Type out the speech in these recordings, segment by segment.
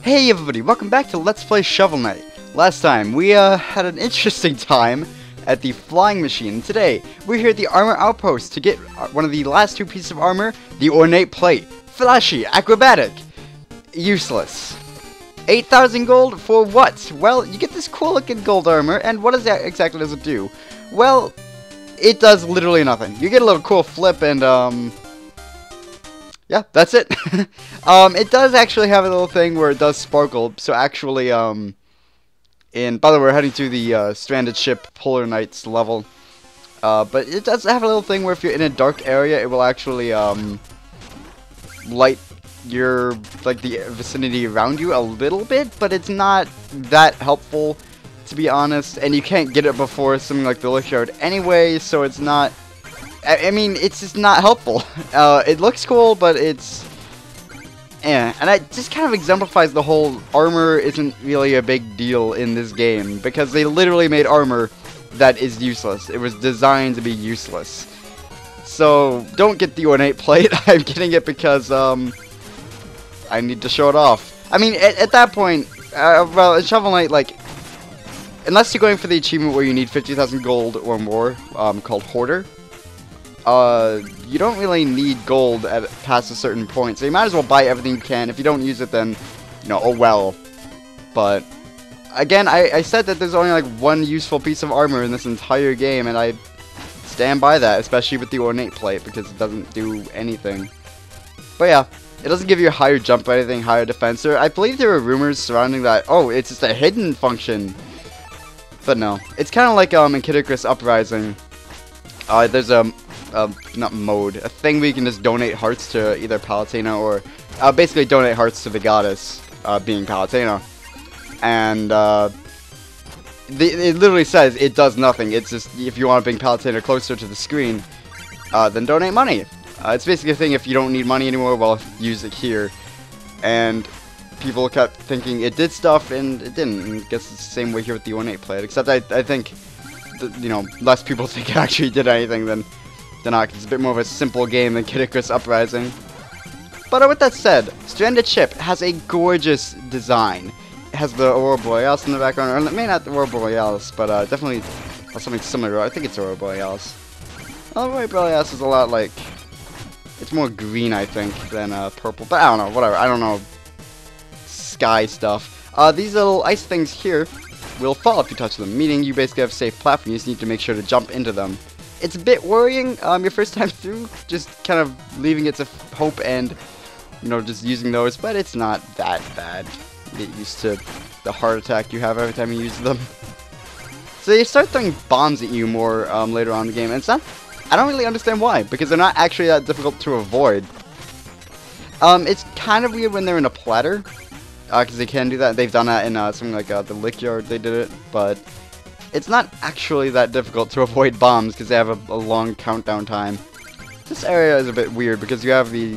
Hey everybody, welcome back to Let's Play Shovel Knight. Last time, we had an interesting time at the flying machine. Today, we're here at the armor outpost to get one of the last two pieces of armor, the ornate plate. Flashy, acrobatic, useless. 8,000 gold for what? Well, you get this cool looking gold armor, and what exactly does it do? Well, it does literally nothing. You get a little cool flip and yeah, that's it. It does actually have a little thing where it does sparkle. So actually, by the way, we're heading to the stranded ship Polar Knights level. But it does have a little thing where if you're in a dark area, it will actually light your the vicinity around you a little bit. But it's not that helpful, to be honest. And you can't get it before something like the Lickyard anyway, so it's not. I mean, it's just not helpful. It looks cool, but it's... and it just kind of exemplifies the whole armor isn't really a big deal in this game, because they literally made armor that is useless. It was designed to be useless. So, don't get the ornate plate. I'm getting it because, I need to show it off. I mean, at that point, well, in Shovel Knight, unless you're going for the achievement where you need 50,000 gold or more, called Hoarder, you don't really need gold past a certain point, so you might as well buy everything you can. If you don't use it, then, oh well. But, again, I said that there's only, one useful piece of armor in this entire game, and I stand by that, especially with the ornate plate, because it doesn't do anything. But yeah, it doesn't give you a higher jump or anything, higher defense. I believe there were rumors surrounding that, oh, it's just a hidden function. But no, it's kind of like, in Kid Icarus Uprising. There's not mode, a thing where you can just donate hearts to either Palutena or, basically donate hearts to the goddess, being Palutena. And, it literally says it does nothing. It's just, if you want to bring Palutena closer to the screen, then donate money. It's basically a thing, if you don't need money anymore, well, use it here. And people kept thinking it did stuff, and it didn't. And I guess it's the same way here with the ornate plate, except I think, less people think it actually did anything than not, 'cause it's a bit more of a simple game than Kid Icarus Uprising. But with that said, Stranded Ship has a gorgeous design. It has the Aurora Borealis in the background, or maybe not the Aurora Borealis, but definitely something similar. I think it's Aurora Borealis. Aurora Borealis is a lot it's more green, I think, than purple, but I don't know, whatever, I don't know sky stuff. These little ice things here will fall if you touch them, meaning you basically have a safe platform. You just need to make sure to jump into them. It's a bit worrying, your first time through, just kind of leaving it to hope and, just using those, but it's not that bad. Get used to the heart attack you have every time you use them. So they start throwing bombs at you more later on in the game, and it's not, I don't really understand why, because they're not actually that difficult to avoid. It's kind of weird when they're in a platter, because they can do that. They've done that in something like the Lickyard, they did it, but it's not actually that difficult to avoid bombs because they have a long countdown time. This area is a bit weird because you have the...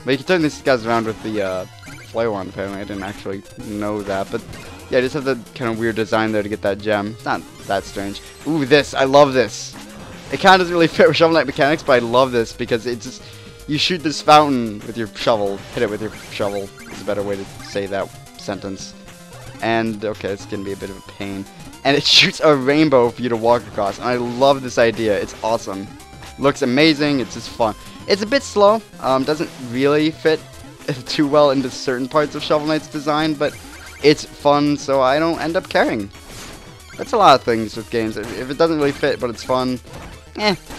Well, you can turn these guys around with the flare one, apparently. I didn't actually know that, but yeah, I just have the kind of weird design there to get that gem. It's not that strange. Ooh, this! I love this! It kind of doesn't really fit with Shovel Knight mechanics, but I love this because it's just... You shoot this fountain with your shovel. Hit it with your shovel is a better way to say that sentence. And, okay, it's gonna be a bit of a pain. And it shoots a rainbow for you to walk across. And I love this idea. It's awesome. Looks amazing. It's just fun. It's a bit slow. Doesn't really fit too well into certain parts of Shovel Knight's design, but it's fun, so I don't end up caring. That's a lot of things with games. If it doesn't really fit, but it's fun,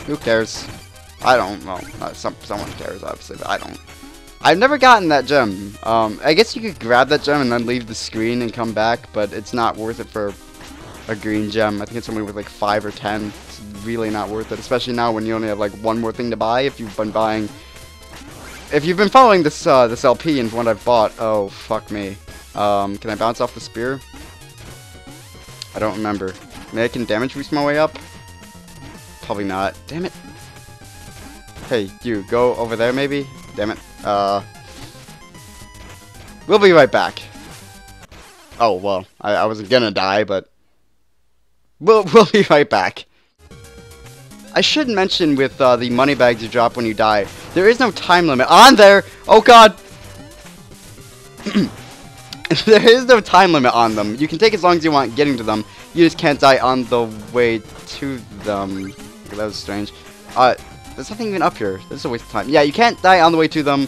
who cares? I don't know. Someone cares, obviously, but I don't. I've never gotten that gem. I guess you could grab that gem and then leave the screen and come back, but it's not worth it for a green gem. I think it's only worth 5 or 10. It's really not worth it, especially now when you only have one more thing to buy. If you've been buying, if you've been following this this LP and what I've bought, oh fuck me. Can I bounce off the spear? I don't remember. Maybe I can damage boost my way up. Probably not. Damn it. Hey, you go over there maybe. Damn it. We'll be right back. Oh well, I wasn't gonna die, but. We'll be right back. I should mention with the money bags you drop when you die, there is no time limit on there. Oh god. There is no time limit on them. You can take as long as you want getting to them. You just can't die on the way to them. That was strange. There's nothing even up here. This is a waste of time. Yeah, you can't die on the way to them,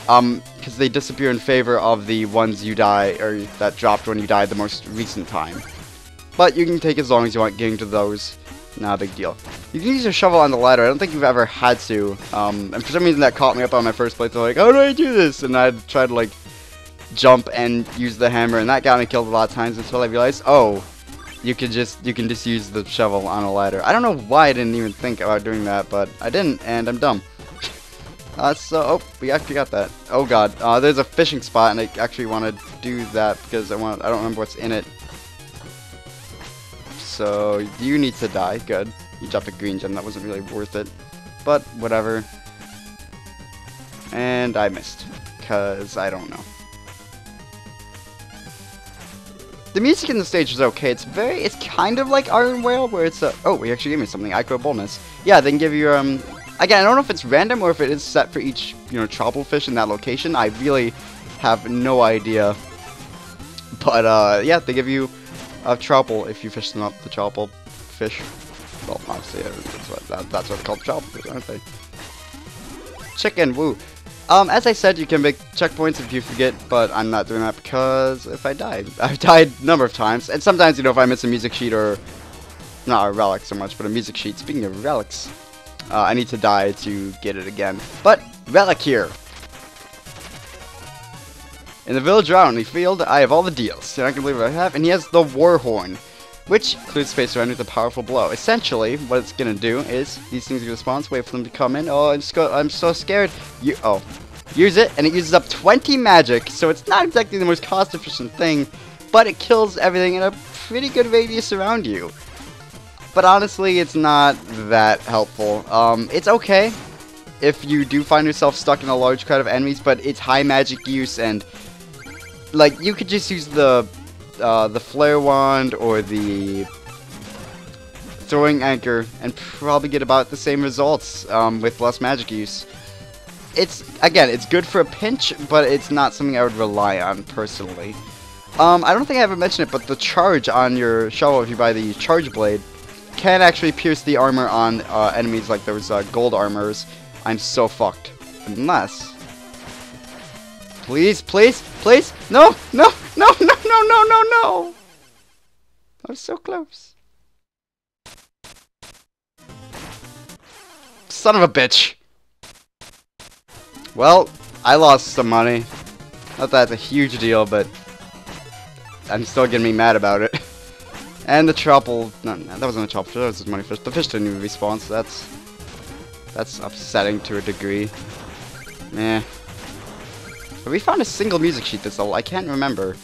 because they disappear in favor of the ones you die, or that dropped when you died the most recent time. But you can take as long as you want getting to those. Not a big deal. You can use your shovel on the ladder. I don't think you've ever had to. And for some reason that caught me up on my first playthrough. Like, how do I do this? And I'd try to, like, jump and use the hammer, and that got me killed a lot of times until I realized, oh, you can just use the shovel on a ladder. I don't know why I didn't even think about doing that, but I didn't, and I'm dumb. Oh, we actually got that. Oh god, there's a fishing spot, and I actually want to do that because I don't remember what's in it. So you need to die. Good. You dropped a green gem. That wasn't really worth it, but whatever. And I missed because I don't know. The music in the stage is okay. It's kind of like Iron Whale, where it's oh, he actually gave me something. Ico bonus. Yeah, they can give you again, I don't know if it's random or if it is set for each, tropical fish in that location. I really have no idea. But yeah, they give you a tropical if you fish them up. The tropical fish. Well, obviously, that's what they call tropical fish, aren't they? Chicken, woo. As I said, you can make checkpoints if you forget, but I'm not doing that because if I died. I've died a number of times, and sometimes, if I miss a music sheet or, not a relic so much, but a music sheet. Speaking of relics, I need to die to get it again. But, relic here. In the village around the field, I have all the deals. You're not gonna believe what I have, and he has the War Horn, which clears space around with a powerful blow. Essentially, what it's gonna do is, these things are gonna spawn, wait for them to come in. Oh, I'm so scared. Use it, and it uses up 20 magic, so it's not exactly the most cost-efficient thing, but it kills everything in a pretty good radius around you. But honestly, it's not that helpful. It's okay if you do find yourself stuck in a large crowd of enemies, but it's high magic use, and, like, you could just use the flare wand or the throwing anchor and probably get about the same results with less magic use. It's good for a pinch, but it's not something I would rely on personally. I don't think I ever mentioned it, but the charge on your shovel, if you buy the charge blade, can actually pierce the armor on enemies like those gold armors. I'm so fucked. Unless... Please, please, please! No! No! No! No! No! No! No! No! I was so close. Son of a bitch! Well, I lost some money. Not that that's a huge deal, but I'm still getting me mad about it. And the tropical... No, that wasn't a tropical, that was just money fish. The fish didn't even respawn, so that's upsetting to a degree. Meh. But we found a single music sheet this level. I can't remember.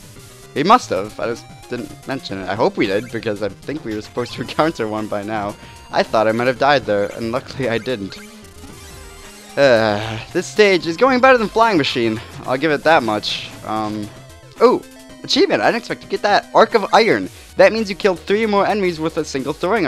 We must have. I just didn't mention it. I hope we did, because I think we were supposed to encounter one by now. I thought I might have died there, and luckily I didn't. This stage is going better than Flying Machine. I'll give it that much. Oh! Achievement! I didn't expect to get that. Arc of Iron. That means you killed 3 more enemies with a single throwing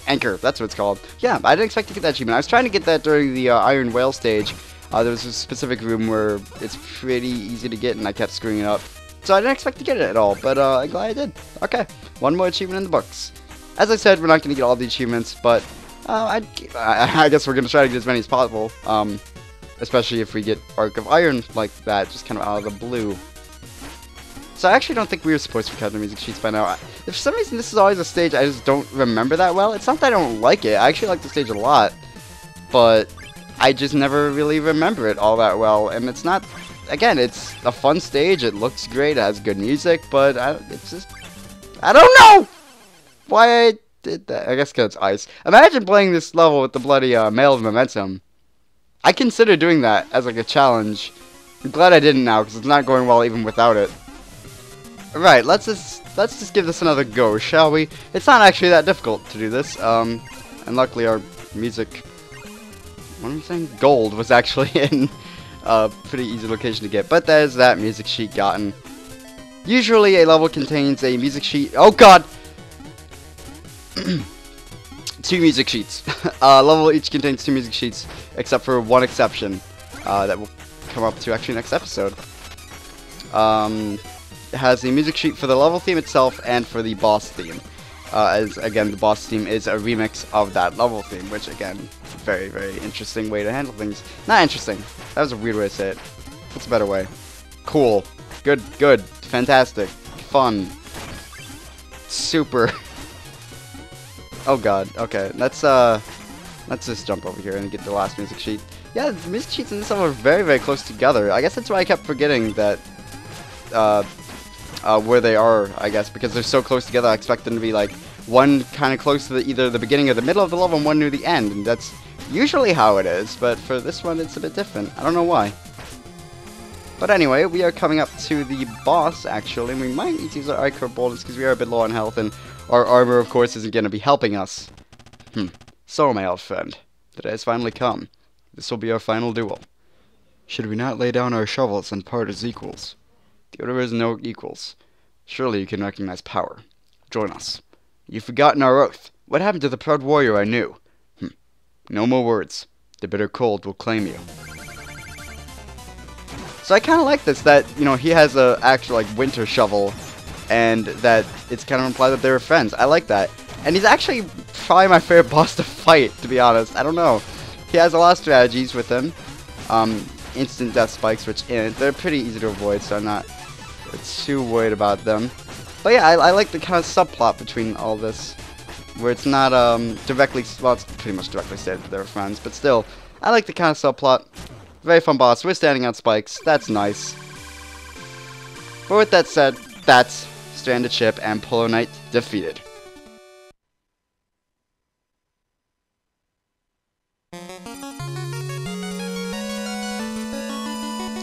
anchor. That's what it's called. Yeah, I didn't expect to get that achievement. I was trying to get that during the Iron Whale stage. There was a specific room where it's pretty easy to get, and I kept screwing it up. So I didn't expect to get it at all, but I'm glad I did. Okay, one more achievement in the books. As I said, we're not going to get all the achievements, but I guess we're going to try to get as many as possible. Especially if we get Arc of Iron like that, just kind of out of the blue. So I actually don't think we were supposed to cut the music sheets by now. If for some reason this is always a stage I just don't remember that well. It's not that I don't like it. I actually like the stage a lot. But I just never really remember it all that well. And it's not... Again, it's a fun stage. It looks great. It has good music. But it's just... I don't know why I did that. I guess because it's ice. Imagine playing this level with the bloody Mail of Momentum. I consider doing that as like a challenge. I'm glad I didn't now because it's not going well even without it. Right, let's just give this another go, shall we? It's not actually that difficult to do this. And luckily our music, what am I saying? Gold was actually in a pretty easy location to get. But there's that music sheet gotten. Usually a level contains a music sheet. Oh god! 2 music sheets. Level each contains 2 music sheets, except for one exception that will come up to actually next episode. has the music sheet for the level theme itself and for the boss theme. As again, the boss theme is a remix of that level theme, which again, very, very interesting way to handle things. Not interesting. That was a weird way to say it. What's a better way? Cool. Good. Good. Fantastic. Fun. Super. Oh god. Okay. Let's just jump over here and get the last music sheet. Yeah, the music sheets in this level are very, very close together. I guess that's why I kept forgetting that where they are, I guess, because they're so close together. I expect them to be like one kind of close to either the beginning or the middle of the level and one near the end, and that's usually how it is, but for this one it's a bit different. I don't know why. But anyway, we are coming up to the boss, actually, and we might need to use our Ichor Boldness because we are a bit low on health, and our armor, of course, isn't going to be helping us. So, my old friend, the day has finally come. This will be our final duel. Should we not lay down our shovels and part as equals? The order is no equals. Surely you can recognize power. Join us. You've forgotten our oath. What happened to the proud warrior I knew? No more words. The bitter cold will claim you. So I kind of like this, that, you know, he has a actual, like, winter shovel, and that it's kind of implied that they were friends. I like that. And he's actually probably my favorite boss to fight, to be honest. I don't know. He has a lot of strategies with him. Instant death spikes, which they're pretty easy to avoid, so I'm not too worried about them. But yeah, I like the kind of subplot between all this, where it's not directly, well, it's pretty much directly stated that they're friends, but still, I like the kind of subplot. Very fun boss. We're standing on spikes. That's nice. But with that said, that's Stranded Ship and Polo Knight defeated.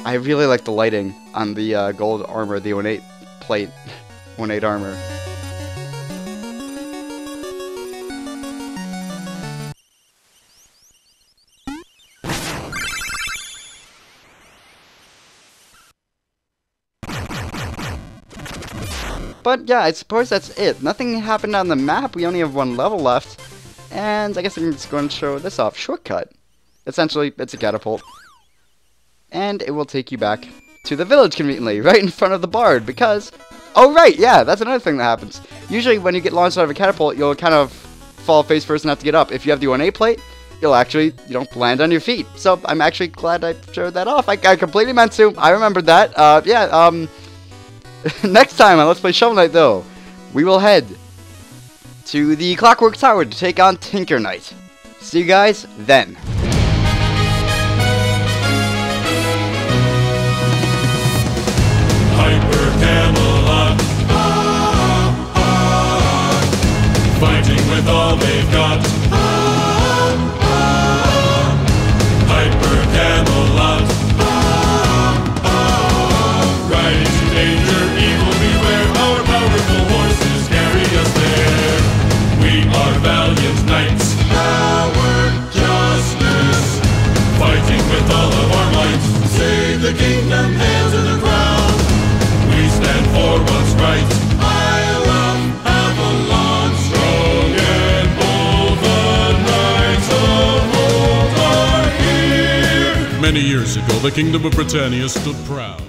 I really like the lighting on the gold armor, the ornate plate, ornate armor. But yeah, I suppose that's it. Nothing happened on the map. We only have one level left. And I guess I'm just going to show this off. Shortcut. Essentially, it's a catapult. And it will take you back to the village conveniently, right in front of the bard, because... Oh, right, yeah, that's another thing that happens. Usually, when you get launched out of a catapult, you'll kind of fall face first and have to get up. If you have the ornate plate, you'll actually, land on your feet. So, I'm actually glad I showed that off. I completely meant to. I remembered that. Next time on Let's Play Shovel Knight, though, we will head to the Clockwork Tower to take on Tinker Knight. See you guys then. Hyper Camelot, fighting with all they've got. Hyper Camelot, riding to danger, evil beware. Our powerful horses carry us there. We are valiant knights, our justice, fighting with all of our might. Save the kingdom, hail to the crown. We stand for what's right. Isle of Avalon, strong and bold, the knights of old are here. Many years ago, the kingdom of Britannia stood proud.